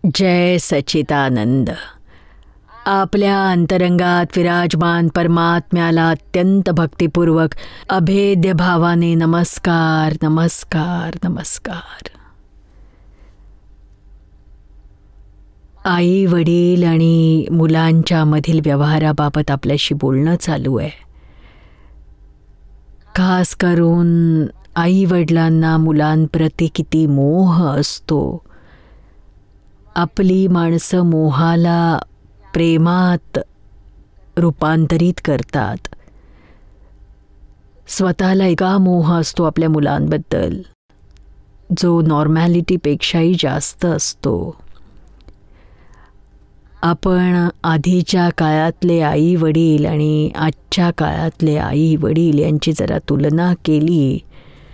जय सच्चिदानंद. आपल्या अंतरंगात विराजमान परमात्म्याला अत्यंत भक्तिपूर्वक अभेद्य भावाने नमस्कार नमस्कार नमस्कार. आई वडील आणि मुलांच्या मधील व्यवहाराबाबत आपल्याशी बोलणं चालू आहे. खास करून आई वडिलांना मुलांप्रती किती मोह असतो. आपली माणसं मोहाला प्रेमात रूपांतरित करतात. स्वतःला इतका मोह असतो आपल्या मुलांबद्दल जो नॉर्मॅलिटीपेक्षाही जास्त असतो. आपण आधीच्या काळातले आई वडील आणि आजच्या काळातले आई वडील यांची जरा तुलना केली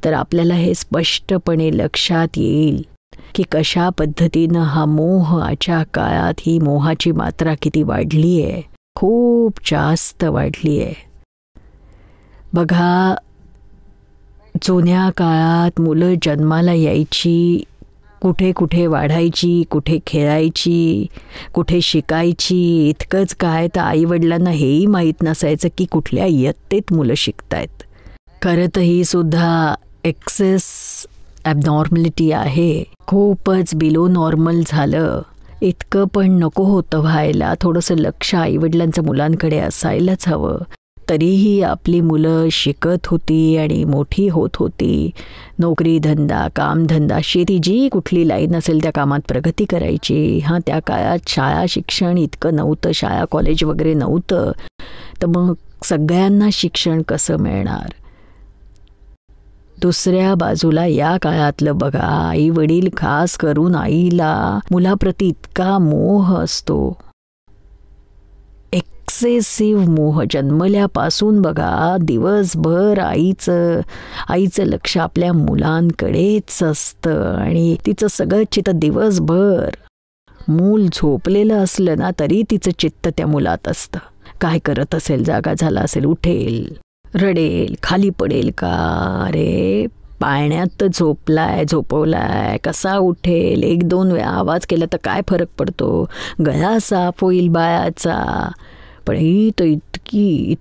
तर आपल्याला हे स्पष्टपणे लक्षात येईल की कशा पद्धतीनं हा मोह आजच्या काळात, ही मोहाची मात्रा किती वाढली आहे, खूप जास्त वाढली आहे. बघा, जुन्या काळात मुलं जन्माला यायची, कुठे कुठे वाढायची, कुठे खेळायची, कुठे शिकायची. इतकंच काय तर आईवडिलांना हेही माहीत नसायचं की कुठल्या इयत्तेत मुलं शिकतायत. खरं तर ही सुद्धा एक्सेस ॲबनॉर्मॅलिटी आहे. खूपच बिलो नॉर्मल झालं. इतकं पण नको होतं व्हायला. थोडंसं लक्ष आईवडिलांचं मुलांकडे असायलाच हवं. तरीही आपली मुलं शिकत होती आणि मोठी होत होती. नोकरी धंदा, कामधंदा, शेती, जी कुठली लाईन असेल त्या कामात प्रगती करायची. त्या काळात शाळा शिक्षण इतकं नव्हतं, शाळा कॉलेज वगैरे नव्हतं. तर मग सगळ्यांना शिक्षण कसं मिळणार? दुसऱ्या बाजूला या काळातलं बघा, आई वडील, खास करून आईला मुलाप्रती इतका मोह असतो. एक्सेसिव्ह मोह. जन्मल्यापासून बघा, दिवसभर आईचं लक्ष आपल्या मुलांकडेच असतं आणि तिचं सगळं चित्त दिवसभर, मूल झोपलेलं असलं ना तरी तिचं चित्त त्या मुलात असतं. काय करत असेल, जागा झाला असेल, उठेल, रडेल, खाली पडेल का, अरे पाळण्यात तर झोपवलाय, कसा उठेल, 1-2 वेळा आवाज केला तर काय फरक पडतो, गळा साफ होईल बाळाचा. पण ही तर इतकी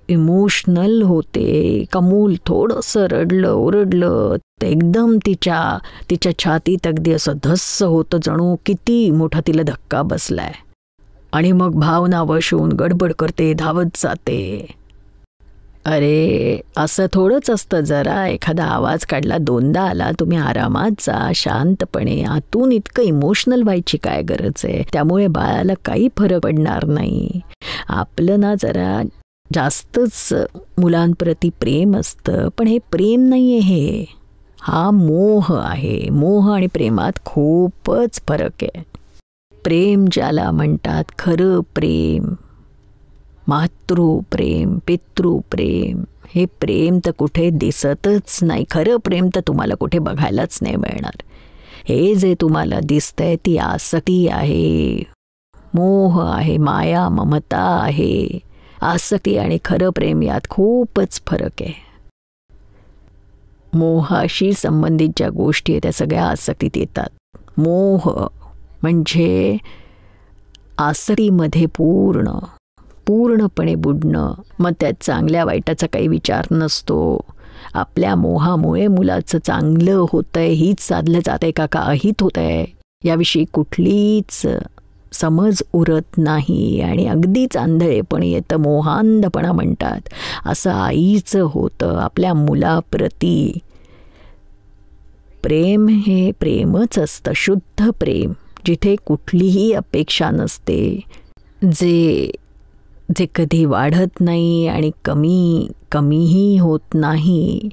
इमोशनल होते का मूल थोडंसं रडलं ओरडलं तर एकदम तिच्या छातीत अगदी असं धस्स होतं, जणू किती मोठा तिला धक्का बसलाय. आणि मग भावना वशून गडबड करते, धावत जाते. अरे असं थोडंच असतं. जरा एखादा आवाज काढला, 2दा आला, तुम्ही आरामात जा, शांतपणे. आतून इतकं इमोशनल व्हायची काय गरज आहे? त्यामुळे बाळाला काही फरक पडणार नाही. आपलं ना जरा जास्तच मुलांप्रती प्रेम असतं. पण हे प्रेम नाही आहे, हा मोह आहे. मोह आणि प्रेमात खूपच फरक आहे. प्रेम ज्याला म्हणतात खरं प्रेम, मातृप्रेम, पितृप्रेम, हे प्रेम तर कुठे दिसतच नाही. खरं प्रेम तर तुम्हाला कुठे बघायलाच नाही मिळणार. हे जे तुम्हाला दिसतंय ती आसक्ती आहे, मोह आहे, माया ममता आहे. आसक्ती आणि खरं प्रेम यात खूपच फरक आहे. मोहाशी संबंधित ज्या गोष्टी आहेत त्या सगळ्या आसक्तीत येतात. मोह म्हणजे आसक्तीमध्ये पूर्णपणे बुडणं. मग त्यात चांगल्या वाईटाचा काही विचार नसतो. आपल्या मोहामुळे मुलाचं चांगलं होतंय, हीच साधलं जातंय का अहित होतंय, याविषयी कुठलीच समज उरत नाही आणि अगदीच आंधळेपण येतं. मोहांधपणा म्हणतात. असं आईचं होतं आपल्या मुलाप्रती. प्रेम हे प्रेमच असतं, शुद्ध प्रेम, जिथे कुठलीही अपेक्षा नसते, जे कधी वाढत नाही आणि कमीही होत नाही.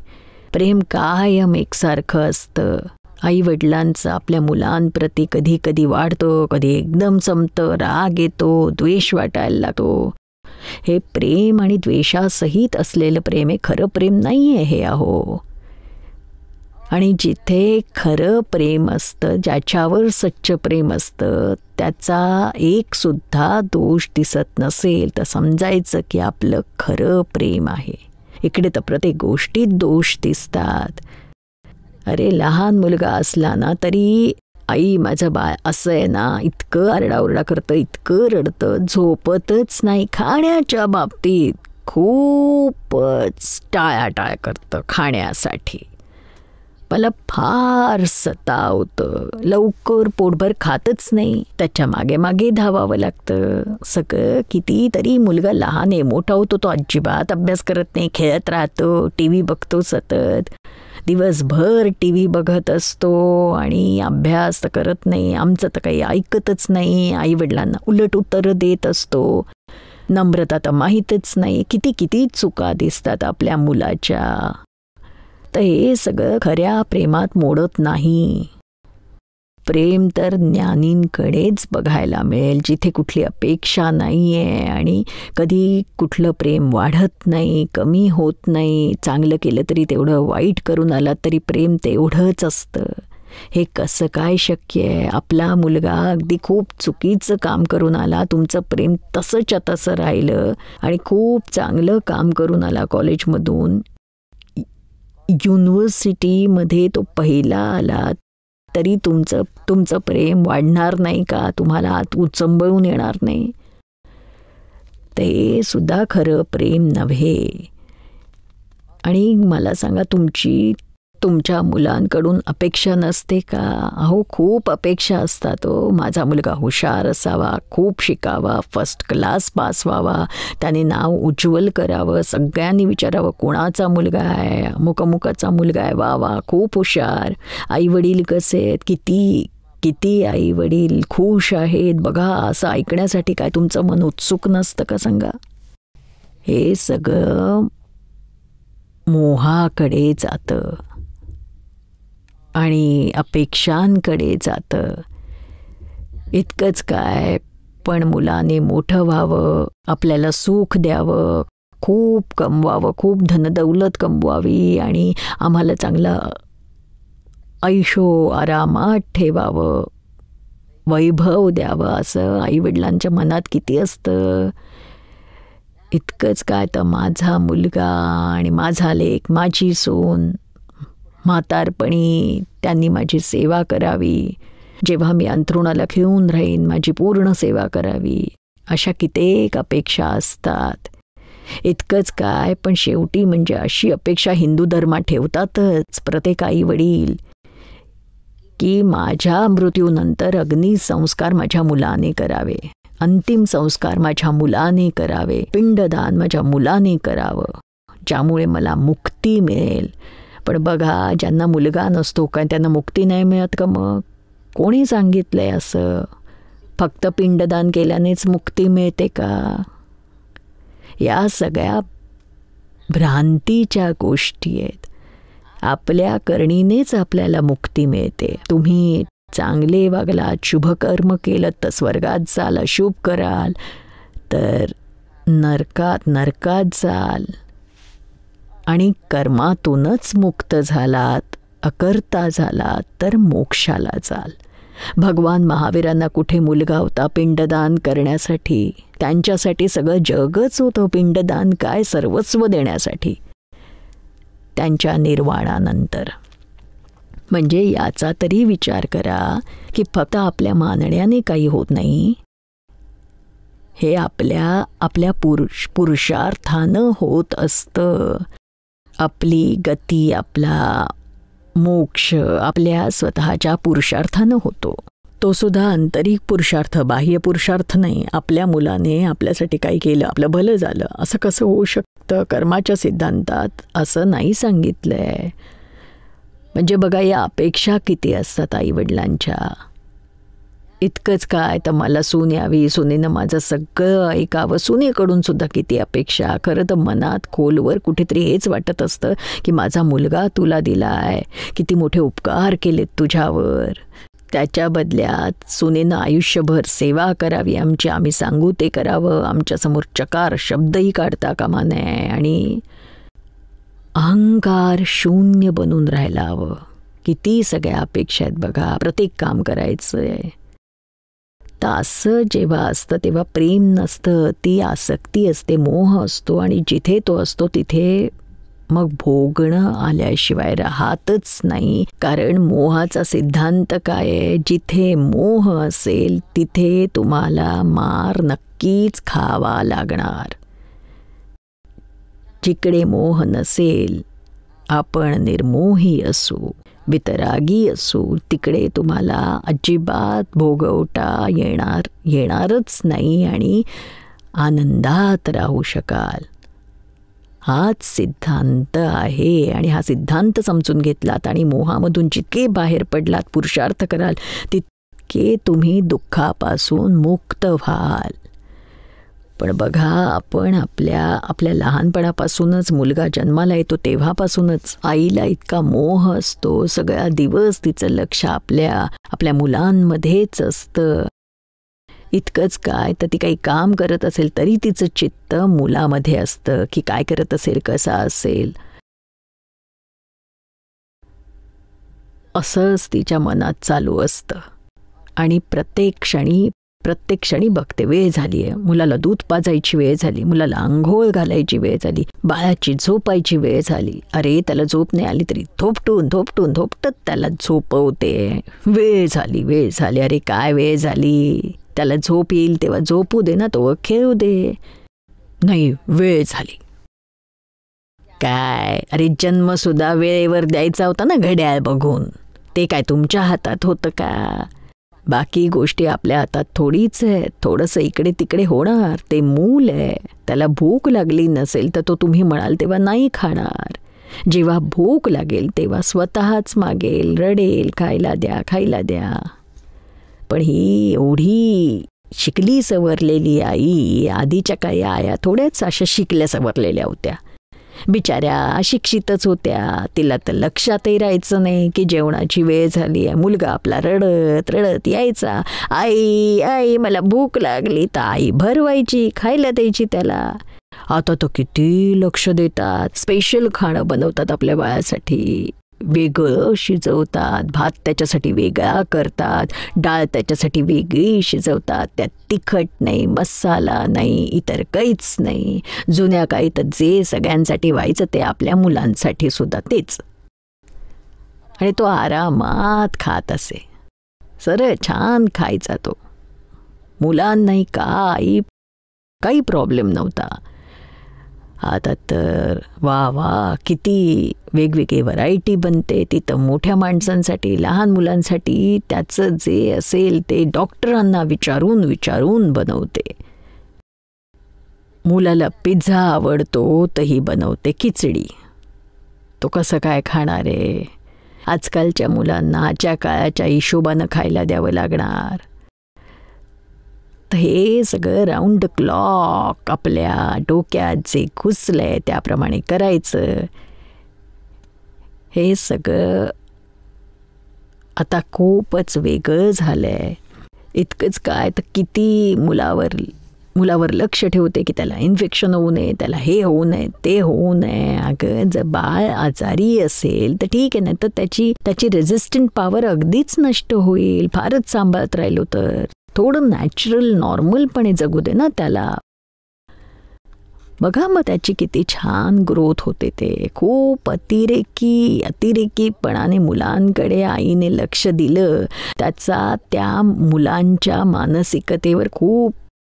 प्रेम कायम एकसारखं असतं. आई वडिलांचं आपल्या मुलांप्रती कधी कधी वाढतो, कधी एकदम संपतं, राग येतो, द्वेष वाटायला लागतो. हे प्रेम आणि द्वेषासहित असलेलं प्रेम हे खरं प्रेम नाही आहे हे. अहो, आणि जिथे खरं प्रेम असतं, ज्याच्यावर सच्च प्रेम असतं, त्याचा एक सुद्धा दोष दिसत नसेल तर समजायचं की आपलं खरं प्रेम आहे. इकडे तर प्रत्येक गोष्टीत दोष दिसतात. अरे लहान मुलगा असला ना तरी आई माझं बाळ असं आहे ना, इतकं आरडाओरडा करतं, इतकं रडतं, झोपतच नाही, खाण्याच्या बाबतीत खूपच टाळाटाळ करतं खाण्यासाठी. मला फार सतावतं, लवकर पोटभर खातच नाही, त्याच्या मागे मागे धावावं लागतं. सगळं कितीतरी मुलगा लहान आहे, मोठा होतो तो अजिबात अभ्यास करत नाही, खेळत राहतो, TV बघतो सतत, दिवसभर TV बघत असतो आणि अभ्यास तर करत नाही. आमचं तर काही ऐकतच नाही, आईवडिलांना उलट उत्तरं देत असतो. नम्रता तर माहीतच नाही, किती किती चुका दिसतात आपल्या मुलाच्या. तर हे सगळं खऱ्या प्रेमात मोडत नाही. प्रेम तर ज्ञानींकडेच बघायला मिळेल, जिथे कुठली अपेक्षा नाही आहे आणि कधी कुठलं प्रेम वाढत नाही, कमी होत नाही. चांगलं केलं तरी तेवढं, वाईट करून आला तरी प्रेम तेवढंच असतं. हे कसं काय शक्य आहे? आपला मुलगा अगदी खूप चुकीचं काम करून आला, तुमचं प्रेम तसंच्या तसं राहिलं आणि खूप चांगलं काम करून आला कॉलेजमधून, युनिव्हर्सिटीमध्ये तो पहिला आला, तरी तुमचं प्रेम वाढणार नाही का? तुम्हाला आत उचंबळून येणार नाही? ते सुद्धा खरं प्रेम नव्हे. आणि मला सांगा, तुमच्या मुलांकडून अपेक्षा नसते का? अहो, खूप अपेक्षा असतात. माझा मुलगा हुशार असावा, खूप शिकावा, फर्स्ट क्लास पास व्हावा, त्याने नाव उज्ज्वल करावं, सगळ्यांनी विचारावं कोणाचा मुलगा आहे, अमुकाचा मुलगा आहे, वा वा खूप हुशार. आईवडील कसे आहेत, किती आईवडील खुश आहेत बघा, असं ऐकण्यासाठी काय तुमचं मन उत्सुक नसतं का सांगा? हे सगळं मोहाकडे जातं आणि अपेक्षांकडे जातं. इतकंच काय, पण मुलाने मोठं व्हावं, आपल्याला सुख द्यावं, खूप कमवावं, खूप धनदौलत कमवावी आणि आम्हाला चांगलं ऐशो आरामात ठेवावं, वैभव द्यावं, असं आईवडिलांच्या मनात किती असतं. इतकंच काय, तर माझा मुलगा आणि माझा लेक, माझी सून म्हातारपणी त्यांनी माझी सेवा करावी, जेव्हा मी अंथरुणाला खिळून राहीन माझी पूर्ण सेवा करावी, अशा कित्येक अपेक्षा असतात. इतकंच काय, पण शेवटी म्हणजे अशी अपेक्षा हिंदू धर्मात ठेवतातच प्रत्येक आई वडील, की माझ्या मृत्यूनंतर अग्निसंस्कार माझ्या मुलाने करावे, अंतिम संस्कार माझ्या मुलाने करावे, पिंडदान माझ्या मुलाने करावं, ज्यामुळे मला मुक्ती मिळेल. पण बघा, ज्यांना मुलगा नसतो काय त्यांना मुक्ती नाही मिळत का? मग कोणी सांगितलंय असं? फक्त पिंडदान केल्यानेच मुक्ती मिळते का? या सगळ्या भ्रांतीच्या गोष्टी आहेत. आपल्या करणीनेच आपल्याला मुक्ती मिळते. तुम्ही चांगले वागलात, शुभकर्म केलं तर स्वर्गात जाल, अशुभ कराल तर नरकात जाल. आणि कर्मातूनच मुक्त झालात, अकर्ता झालात तर मोक्षाला जाल. भगवान महावीरांना कुठे मुलगा होता पिंडदान करण्यासाठी? त्यांच्यासाठी सगळं जगच होतं पिंडदान काय, सर्वस्व देण्यासाठी त्यांच्या निर्वाणानंतर. म्हणजे याचा तरी विचार करा की फक्त आपल्या मानण्याने काही होत नाही, हे आपल्या पुरुषार्थानं होत असतं. आपली गती, आपला मोक्ष आपल्या स्वतःच्या पुरुषार्थानं होतो. तो सुद्धा आंतरिक पुरुषार्थ, बाह्य पुरुषार्थ नाही. आपल्या मुलाने आपल्यासाठी काही केलं, आपलं भलं झालं, असं कसं होऊ शकतं? कर्माच्या सिद्धांतात असं नाही सांगितलंय. म्हणजे बघा, या अपेक्षा किती असतात आईवडिलांच्या. इतकंच काय, तर मला सून यावी, सुनेनं माझं सगळं ऐकावं, सुनेकडून सुद्धा किती अपेक्षा. खरं तर मनात खोलवर कुठेतरी हेच वाटत असतं की माझा मुलगा तुला दिलाय, किती मोठे उपकार केलेत तुझ्यावर, त्याच्या बदल्यात सुनेनं आयुष्यभर सेवा करावी आमची, आम्ही सांगू ते करावं, आमच्यासमोर चकार शब्दही काढता कामा नये आणि अहंकार शून्य बनून राहायला हवं. किती सगळ्या अपेक्षा आहेत बघा, प्रत्येक काम करायचं आहे. तर असं जेव्हा असतं तेव्हा प्रेम नसतं, ती आसक्ती असते, मोह असतो आणि जिथे तो असतो तिथे मग भोगणं आल्याशिवाय राहतच नाही. कारण मोहाचा सिद्धांत काय आहे, जिथे मोह असेल तिथे तुम्हाला मार नक्कीच खावा लागणार. जिकडे मोह नसेल, आपण निर्मोही असू, वितरागी असू, तिकडे तुम्हाला अजिबात भोगवता येणारच नाही आणि आनंदात राहू शकाल. हाच सिद्धांत आहे आणि हा सिद्धांत समजून घेतलात आणि मोहामधून जितके बाहेर पडलात, पुरुषार्थ कराल, तितके तुम्ही दुःखापासून मुक्त व्हाल. पण बघा, आपण आपल्या लहानपणापासूनच, मुलगा जन्माला येतो तेव्हापासूनच आईला इतका मोह असतो. सगळा दिवस तिचं लक्ष आपल्या मुलांमध्येच असतं. इतकंच काय, तर ती काही काम करत असेल तरी तिचं चित्त मुलामध्ये असतं की काय करत असेल, कसा असेल, असंच तिच्या मनात चालू असतं. आणि प्रत्येक क्षणी बघते, वेळ झाली आहे, मुलाला दूध पाजायची वेळ झाली, मुलाला आंघोळ घालायची वेळ झाली, बाळाची झोपायची वेळ झाली. अरे त्याला झोप नाही आली तरी थोपटत त्याला झोपवते. वेळ झाली. अरे काय वेळ झाली, त्याला झोप येईल तेव्हा झोपू दे ना, तो खेळू दे. नाही, वेळ झाली. काय, अरे जन्म सुद्धा वेळेवर द्यायचा होता ना घड्याळ बघून. ते काय तुमच्या हातात होतं का? बाकी गोष्टी आपल्या हातात थोडीच आहे. थोडंसं इकडे तिकडे होणार. ते मूल आहे, त्याला भूक लागली नसेल तर तो तुम्ही म्हणाल तेव्हा नाही खाणार. जेव्हा भूक लागेल तेव्हा स्वतःच मागेल, रडेल, खायला द्या. पण ही एवढी शिकली सवरलेली आई, आधीच्या काही आया थोड्याच अशा शिकल्या सवरलेल्या होत्या. बिचाऱ्या अशिक्षितच होत्या. तिला तर लक्षातही राहायचं नाही की जेवणाची वेळ झाली आहे. मुलगा आपला रडत यायचा, आई मला भूक लागली, तर आई भरवायची, खायला द्यायची त्याला. आता तो किती लक्ष देतात, स्पेशल खाणं बनवतात आपल्या बाळासाठी, वेगळं शिजवतात, भात त्याच्यासाठी वेगळा करतात, डाळ त्याच्यासाठी वेगळी शिजवतात, त्यात तिखट नाही, मसाला नाही, इतर काहीच नाही. जुन्या काळी तर जे सगळ्यांसाठी व्हायचं ते आपल्या मुलांसाठी सुद्धा तेच. आणि तो आरामात खात असे, सरळ छान खायचा तो. मुलांनाही काही प्रॉब्लेम नव्हता. आता तर वा किती वेगवेगळी व्हरायटी बनते. तिथं मोठ्या माणसांसाठी, लहान मुलांसाठी त्याचं जे असेल ते डॉक्टरांना विचारून बनवते. मुलाला पिझ्झा आवडतो तही बनवते खिचडी. तो कसं काय खाणार आहे? आजकालच्या मुलांना आजच्या काळाच्या हिशोबानं खायला द्यावं लागणार. तर हे सगळं राऊंड क्लॉक आपल्या डोक्यात जे घुसलंय त्याप्रमाणे करायचं. हे सगळं आता खूपच वेगळं झालंय. इतकंच काय, तर किती मुलावर लक्ष ठेवते की त्याला इन्फेक्शन होऊ नये, त्याला हे होऊ नये, ते होऊ नये. अगं जर बाळ आजारी असेल तर ठीक आहे, नाही तर त्याची रेझिस्टंट पॉवर अगदीच नष्ट होईल. फारच सांभाळत राहिलो तर. थोडं नॅचरल नॉर्मलपणे जगू दे ना त्याला. बघा मग त्याची किती छान ग्रोथ होते. ते खूप अतिरेकीपणाने मुलांकडे आईने लक्ष दिलं, त्याचा त्या मुलांच्या मानसिकतेवर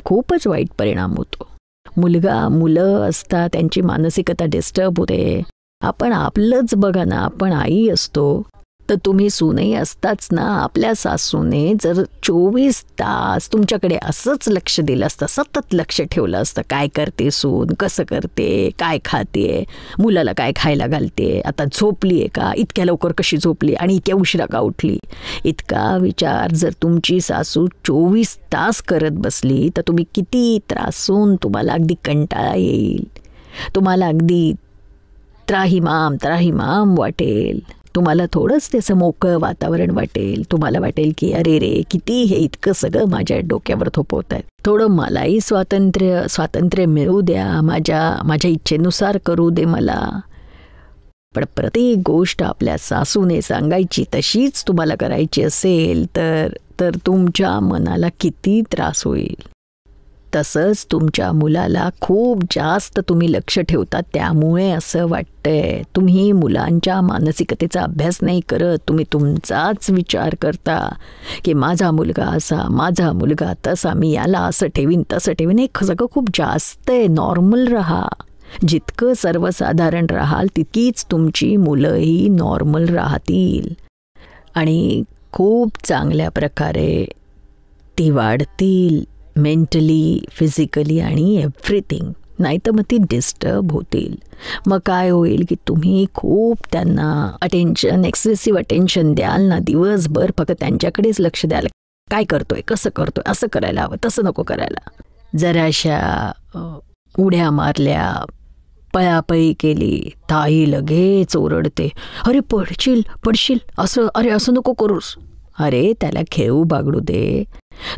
खूपच वाईट परिणाम होतो. मुलं असतात, त्यांची मानसिकता डिस्टर्ब होते. आपण आपलंच बघा ना, आपण आई असतो तर तुम्ही सूनही असताच ना. आपल्या सासूने जर 24 तास तुमच्याकडे असंच लक्ष दिलं असतं, सतत लक्ष ठेवलं असतं, काय करते सून, कसं करते, काय खाते, मुलाला काय खायला घालते, आता झोपली आहे का, इतक्या लवकर कशी झोपली आणि इतक्या उशिरा का उठली, इतका विचार जर तुमची सासू 24 तास करत बसली तर तुम्ही किती त्रासून, तुम्हाला अगदी कंटाळा येईल, तुम्हाला अगदी त्राहिमाम वाटेल. तुम्हाला थोडंच त्याचं मोकळं वातावरण वाटेल. तुम्हाला वाटेल की अरे रे, किती हे इतकं सगळं माझ्या डोक्यावर थोपवत आहेत. थोडं मलाही स्वातंत्र्य मिळू द्या, माझ्या इच्छेनुसार करू दे मला. पण प्रत्येक गोष्ट आपल्या सासूने सांगायची तशीच तुम्हाला करायची असेल तर तुमच्या मनाला किती त्रास होईल. तसंच तुमच्या मुलाला खूप जास्त तुम्ही लक्ष ठेवता, त्यामुळे असं वाटतंय. तुम्ही मुलांच्या मानसिकतेचा अभ्यास नाही करत, तुम्ही तुमचाच विचार करता की माझा मुलगा असा, माझा मुलगा तसा, मी याला असं ठेवीन तसं ठेवीन. हे सगळं खूप जास्त आहे. नॉर्मल राहा. जितकं सर्वसाधारण राहाल तितकीच तुमची मुलंही नॉर्मल राहतील आणि खूप चांगल्या प्रकारे ती वाढतील, मेंटली, फिजिकली आणि एव्हरीथिंग. नाही तर मग ती डिस्टर्ब होतील. मग काय होईल की तुम्ही खूप त्यांना अटेन्शन, एक्सेसिव्ह अटेन्शन द्याल ना, दिवसभर फक्त त्यांच्याकडेच लक्ष द्याल. काय करतोय, कसं करतोय, असं करायला हवं, तसं नको करायला. जराशा उड्या मारल्या, पळापळी केली, ताई लगेच ओरडते, अरे पडशील, असं, अरे असं नको करूस. अरे त्याला खेळू बागडू दे.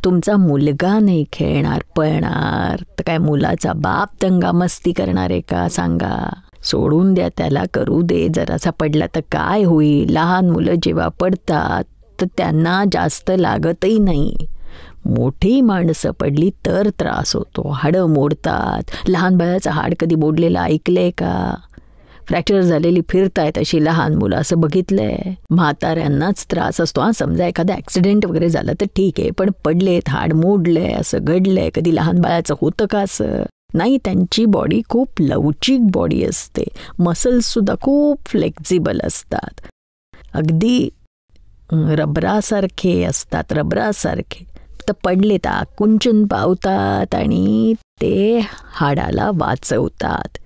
तुमचा मुलगा नाही खेळणार, पळणार तर काय मुलाचा बाप दंगा मस्ती करणार आहे का सांगा. सोडून द्या त्याला, करू दे. जरासा पडला तर काय होईल. लहान मुलं जेव्हा पडतात तर त्यांना जास्त लागतही नाही. मोठी माणसं पडली तर त्रास होतो, हाडं मोडतात. लहान बाळाचं हाड कधी मोडलेलं ऐकलंय का? फ्रॅक्चर झालेली फिरतायत अशी लहान मुलं, असं बघितलंय. म्हाताऱ्यांनाच त्रास असतो. समजा एखादा ॲक्सिडेंट वगैरे झालं तर ठीक आहे, पण पडलेत, हाड मोडलंय, असं घडलंय, कधी लहान बाळाचं होतं का असं? नाही. त्यांची बॉडी खूप लवचिक बॉडी असते, मसल्ससुद्धा खूप फ्लेक्झिबल असतात, अगदी रबरासारखे असतात, रबरासारखे. तर पडले तर आकुंचन पावतात आणि ते हाडाला वाचवतात.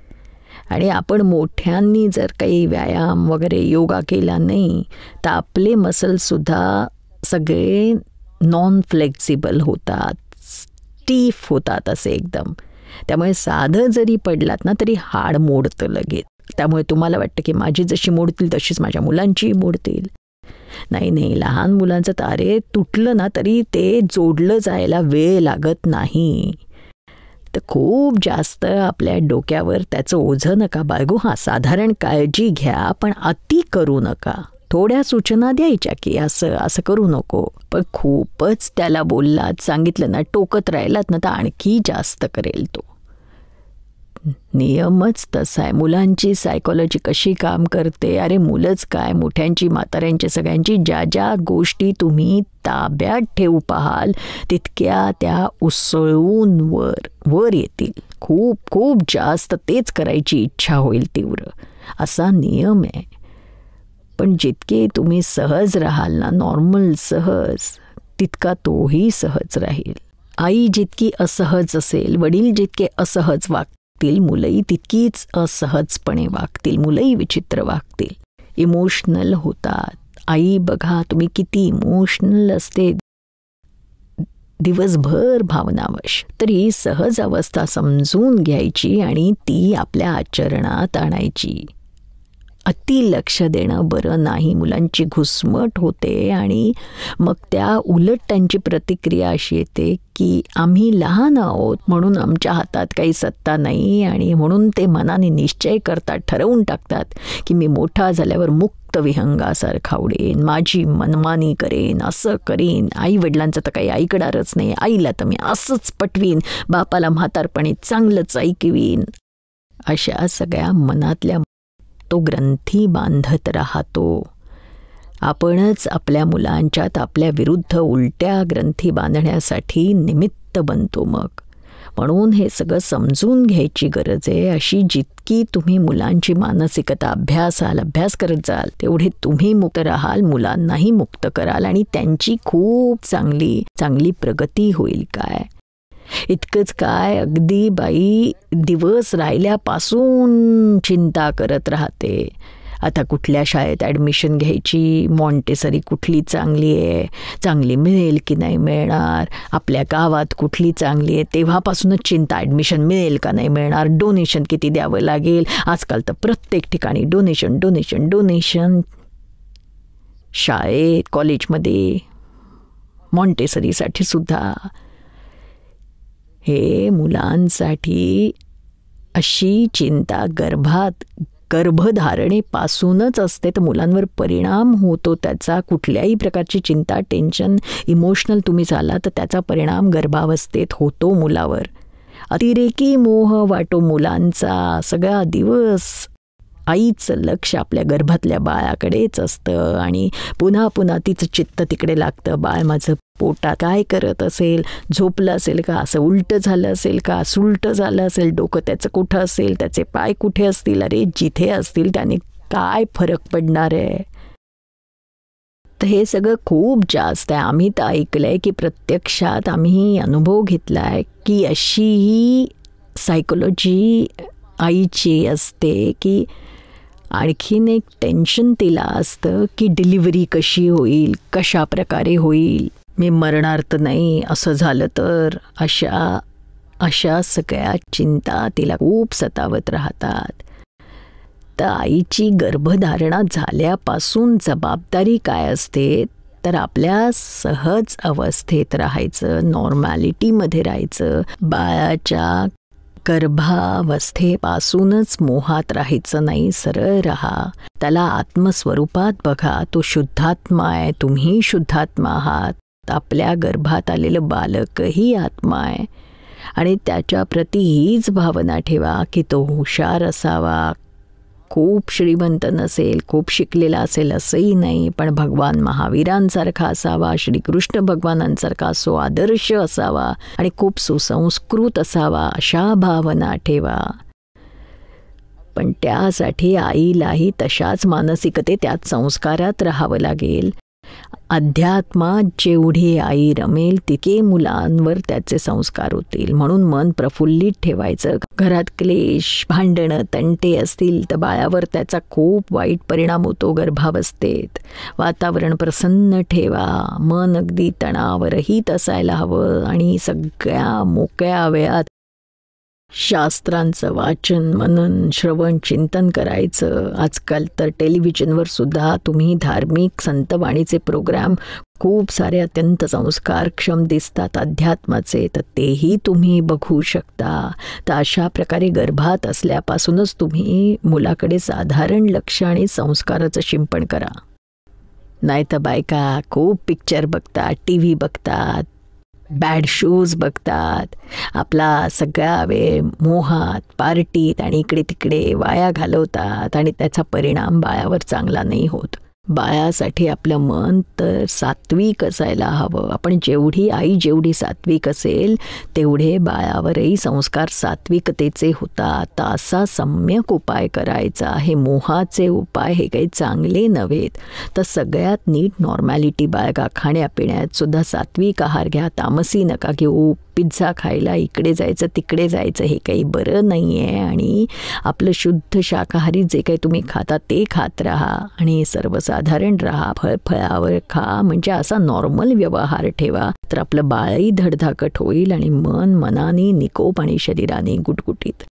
आणि आपण मोठ्यांनी जर काही व्यायाम वगैरे योगा केला नाही तर आपले मसल्ससुद्धा सगळे नॉन फ्लेक्झिबल होतात, स्टीफ होतात असे एकदम. त्यामुळे साधं जरी पडलात ना तरी हाड मोडतं लगेच. त्यामुळे तुम्हाला वाटतं की माझी जशी मोडतील तशीच माझ्या मुलांची मोडतील. नाही, लहान मुलांचं तारे तुटलं ना तरी ते जोडलं जायला वेळ लागत नाही. तर खूप जास्त आपल्या डोक्यावर त्याचं ओझं नका बाळगू. साधारण काळजी घ्या, पण अति करू नका. थोड्या सूचना द्यायच्या की असं करू नको. पण खूपच त्याला बोललात, सांगितलं ना, टोकत राहिलात ना तर आणखी जास्त करेल तो. नियमच तसा आहे. मुलांची सायकॉलॉजी कशी काम करते, अरे मुलंच काय, मोठ्यांची, म्हाताऱ्यांची, सगळ्यांची ज्या ज्या गोष्टी तुम्ही ताब्यात ठेवू पाहाल तितक्या त्या उसळून वर येतील. खूप खूप जास्त तेच करायची इच्छा होईल तीव्र, असा नियम आहे. पण जितके तुम्ही सहज राहाल ना, नॉर्मल सहज, तितका तोही सहज राहील. आई जितकी असहज असेल, वडील जितके असहज वागतील, मुलंही तितकीच असहजपणे वागतील, मुलंही विचित्र वागतील, इमोशनल होतात. आई बघा तुम्ही किती इमोशनल असते, दिवसभर भावनावश, तरी सहज अवस्था समजून घ्यायची आणि ती आपल्या आचरणात आणायची. अति लक्ष देणं बरं नाही. मुलांची घुसमट होते आणि मग त्या उलट त्यांची प्रतिक्रिया अशी येते की आम्ही लहान आहोत म्हणून आमच्या हातात काही सत्ता नाही, आणि म्हणून ते मनाने निश्चय करतात, ठरवून टाकतात की मी मोठा झाल्यावर मुक्त विहंगासारखा उडेन, माझी मनमानी करेन, असं करेन, आई वडिलांचं तर काही ऐकणारच नाही, आईला तर मी असंच पटवीन, बापाला म्हातारपणी चांगलंच ऐकवीन. अशा सगळ्या मनातल्या तो ग्रंथी बांधत राहतो. आपणच आपल्या मुलांच्यात आपल्या विरुद्ध उलट्या ग्रंथी बांधण्यासाठी निमित्त बनतो. मग म्हणून हे सगळं समजून घ्यायची गरज आहे. अशी जितकी तुम्ही मुलांची मानसिकता अभ्यास करत जाल तेवढे तुम्ही मुक्त राहाल, मुलांनाही मुक्त कराल आणि त्यांची खूप चांगली प्रगती होईल. काय इतकंच काय, अगदी बाई दिवस राहिल्यापासून चिंता करत राहते. आता कुठल्या शाळेत ॲडमिशन घ्यायची, मॉन्टेसरी कुठली चांगली आहे, चांगली मिळेल की नाही मिळणार, आपल्या गावात कुठली चांगली आहे, तेव्हापासूनच चिंता, ॲडमिशन मिळेल का नाही मिळणार, डोनेशन किती द्यावं लागेल. आजकाल तर प्रत्येक ठिकाणी डोनेशन. शाळेत, कॉलेजमध्ये, मॉन्टेसरीसाठी सुद्धा. हे मुलांसाठी अशी चिंता गर्भधारणेपासूनच असते, तर मुलांवर परिणाम होतो त्याचा. कुठल्याही प्रकारची चिंता, टेन्शन, इमोशनल तुम्ही झाला तर त्याचा परिणाम गर्भावस्थेत होतो मुलावर. अतिरेकी मोह वाटो मुलांचा. सगळा दिवस आईचं लक्ष आपल्या गर्भातल्या बाळाकडेच असतं आणि पुन्हा पुन्हा तिचं चित्त तिकडे लागतं. बाळ माझं पोटात काय करत असेल, झोपलं असेल का, असं उलटं झालं असेल का, सुलटं झालं असेल, डोकं त्याचं कुठं असेल, त्याचे पाय कुठे असतील, अरे जिथे असतील त्याने काय फरक पडणार आहे. तर हे सगळं खूप जास्त आहे. आम्ही तर ऐकलंय की प्रत्यक्षात आम्ही अनुभव घेतलाय की अशीही सायकोलॉजी आईची असते की आणखीन एक टेन्शन तिला असतं की डिलिव्हरी कशी होईल, कशा प्रकारे होईल, मी मरणार तर नाही, असं झालं तर, अशा सगळ्या चिंता तिला खूप सतावत राहतात. तर आईची गर्भधारणा झाल्यापासून जबाबदारी काय असते तर आपल्या सहज अवस्थेत राहायचं, नॉर्मॅलिटीमध्ये राहायचं, बाळाच्या गर्भावस्थेपासूनच मोहात राहायचं नाही, सरळ राहा, त्याला आत्मस्वरूपात बघा, तो शुद्धात्मा आहे, तुम्ही शुद्धात्मा आहात, आपल्या गर्भात आलेलं बालकही आत्मा आहे आणि त्याच्याप्रती हीच भावना ठेवा की तो हुशार असावा, खूप श्रीमंत नसेल, खूप शिकलेला असेल असंही नाही, पण भगवान महावीरांसारखा असावा, श्रीकृष्ण भगवानांसारखा असो, आदर्श असावा आणि खूप सुसंस्कृत असावा, अशा भावना ठेवा. पण त्यासाठी आईलाही तशाच मानसिकते, त्याच संस्कारात राहावं लागेल. अध्यात्मात जेवढी आई रमेल तितके मुलांवर त्याचे संस्कार होतील. म्हणून मन प्रफुल्लित ठेवायचं. घरात क्लेश, भांडणं, तंटे असतील तर बाळावर त्याचा खूप वाईट परिणाम होतो गर्भावस्थेत. वातावरण प्रसन्न ठेवा, मन अगदी तणावरहित असायला हवं आणि सगळ्या मोकळ्या वेळात शास्त्रांचं वाचन, मनन, श्रवण, चिंतन करायचं. आजकाल तर टेलिव्हिजनवर सुद्धा तुम्ही धार्मिक संतवाणीचे प्रोग्राम खूप सारे अत्यंत संस्कारक्षम दिसतात अध्यात्माचे, तर तेही तुम्ही बघू शकता. तर अशा प्रकारे गर्भात असल्यापासूनच तुम्ही मुलाकडे साधारण लक्ष आणि संस्काराचं शिंपण करा. नाही तर बायका खूप पिक्चर बघतात, TV बघतात, बॅड शोज बघतात, आपला सगळा वेळ मोहात, पार्टीत आणि इकडे तिकडे वाया घालवतात आणि त्याचा परिणाम बाळावर चांगला नाही होत. बाळासाठी आपलं मन तर सात्विक असायला हवं. आपण आई जेवढी सात्विक असेल तेवढे बाळावरही संस्कार सात्विकतेचे होतात. तर असा सम्यक उपाय करायचा. हे मोहाचे उपाय हे काही चांगले नव्हेत. तर सगळ्यात नीट नॉर्मॅलिटी बाळगा. खाण्यापिण्यात सुद्धा सात्विक आहार घ्या, तामसी नका घेऊ. पिझ्झा खायला इकडे जायचं तिकडे जायचं हे काही बरं नाही आहे. आणि आपलं शुद्ध शाकाहारी जे काही तुम्ही खाता ते खात राहा आणि सर्वसाधारण राहा. फळावर खा, म्हणजे असा नॉर्मल व्यवहार ठेवा. तर आपलं बाळही धडधाकट होईल आणि मनाने निकोप आणि शरीराने गुटगुटीत.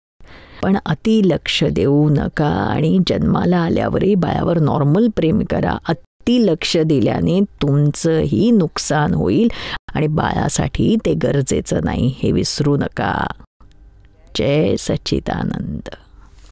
पण अति लक्ष देऊ नका आणि जन्माला आल्यावरही बाळावर नॉर्मल प्रेम करा. अति लक्ष दिल्याने तुमचंही नुकसान होईल आणि बाळासाठी ते गरजेचं नाही, हे विसरू नका. जय सच्चिदानंद.